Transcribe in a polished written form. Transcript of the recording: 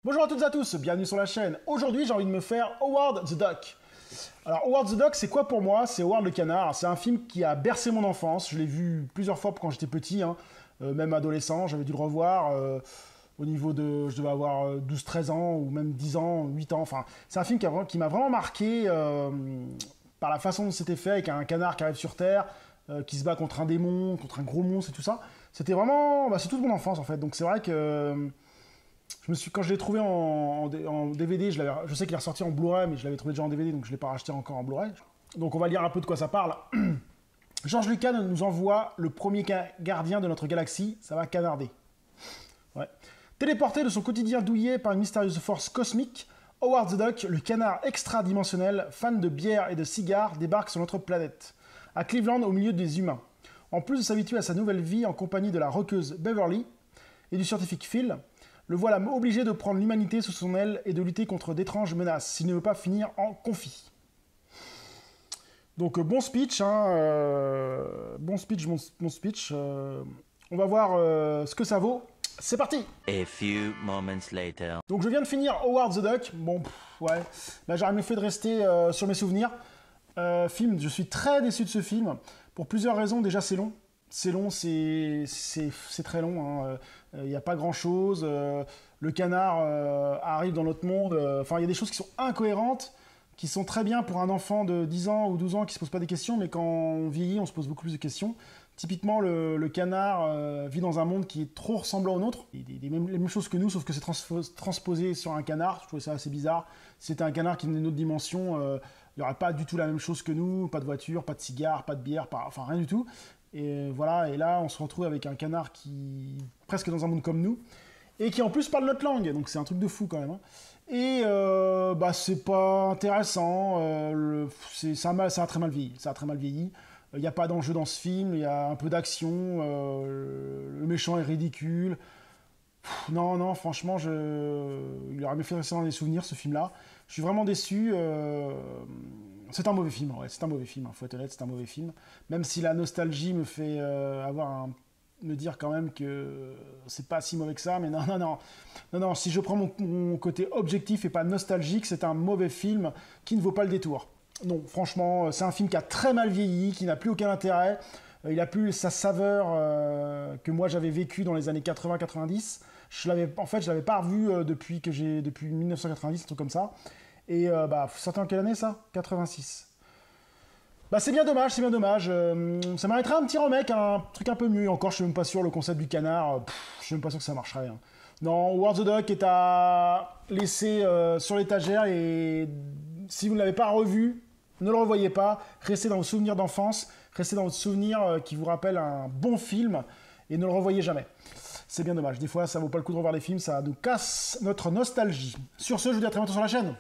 Bonjour à toutes et à tous, bienvenue sur la chaîne. Aujourd'hui, j'ai envie de me faire Howard the Duck. Alors, Howard the Duck, c'est quoi pour moi? C'est Howard le Canard. C'est un film qui a bercé mon enfance. Je l'ai vu plusieurs fois quand j'étais petit, même adolescent. J'avais dû le revoir au niveau de... Je devais avoir 12-13 ans, ou même 10 ans, 8 ans. Enfin, c'est un film qui m'a vraiment marqué par la façon dont c'était fait, avec un canard qui arrive sur Terre, qui se bat contre un démon, contre un gros monstre et tout ça. C'était vraiment... c'est toute mon enfance, en fait. Donc, c'est vrai que... quand je l'ai trouvé en DVD, je sais qu'il est ressorti en Blu-ray, mais je l'avais trouvé déjà en DVD, donc je ne l'ai pas racheté encore en Blu-ray. Donc on va lire un peu de quoi ça parle. George Lucas nous envoie le premier gardien de notre galaxie, ça va canarder. Ouais. Téléporté de son quotidien douillet par une mystérieuse force cosmique, Howard the Duck, le canard extra-dimensionnel, fan de bière et de cigares, débarque sur notre planète, à Cleveland au milieu des humains. En plus de s'habituer à sa nouvelle vie en compagnie de la rockeuse Beverly et du scientifique Phil, le voilà obligé de prendre l'humanité sous son aile et de lutter contre d'étranges menaces, s'il ne veut pas finir en confit. Donc bon speech, bon speech. On va voir ce que ça vaut. C'est parti. A few moments later. Donc je viens de finir Howard the Duck. Bon, ouais. Là, j'aurais mieux fait de rester sur mes souvenirs. Je suis très déçu de ce film, pour plusieurs raisons. Déjà, c'est long. C'est long, c'est très long. Il n'y a pas grand-chose. Le canard arrive dans notre monde. Enfin, il y a des choses qui sont incohérentes, qui sont très bien pour un enfant de 10 ans ou 12 ans qui ne se pose pas des questions, mais quand on vieillit, on se pose beaucoup plus de questions. Typiquement, le canard vit dans un monde qui est trop ressemblant au nôtre. Les mêmes choses que nous, sauf que c'est transposé sur un canard. Je trouvais ça assez bizarre. Si c'était un canard qui venait d'une autre dimension, il n'y aurait pas du tout la même chose que nous. Pas de voiture, pas de cigare, pas de bière, enfin rien du tout. Et voilà, et là, on se retrouve avec un canard qui presque dans un monde comme nous, et qui en plus parle notre langue, donc c'est un truc de fou quand même. Et c'est pas intéressant, ça a très mal vieilli. Il n'y a pas d'enjeu dans ce film, il y a un peu d'action, le méchant est ridicule. Non, franchement, il aurait mieux fait rester dans les souvenirs, ce film-là. Je suis vraiment déçu. C'est un mauvais film, ouais, c'est un mauvais film, faut être honnête, c'est un mauvais film. Même si la nostalgie me fait me dire quand même que c'est pas si mauvais que ça, mais non, si je prends mon côté objectif et pas nostalgique, c'est un mauvais film qui ne vaut pas le détour. Non, franchement, c'est un film qui a très mal vieilli, qui n'a plus aucun intérêt. Il n'a plus sa saveur que moi j'avais vécu dans les années 80-90. Je l'avais pas revu depuis 1990, un truc comme ça. Et sortait en quelle année ça? 86. C'est bien dommage, ça mériterait un petit remake, un truc un peu mieux. Encore, je suis même pas sûr, le concept du canard, je suis même pas sûr que ça marcherait. Non, Howard the Duck est à laisser sur l'étagère, et si vous ne l'avez pas revu, ne le revoyez pas. Restez dans vos souvenirs d'enfance, restez dans votre souvenir qui vous rappelle un bon film, et ne le revoyez jamais. C'est bien dommage. Des fois, ça vaut pas le coup de revoir les films, ça nous casse notre nostalgie. Sur ce, je vous dis à très bientôt sur la chaîne.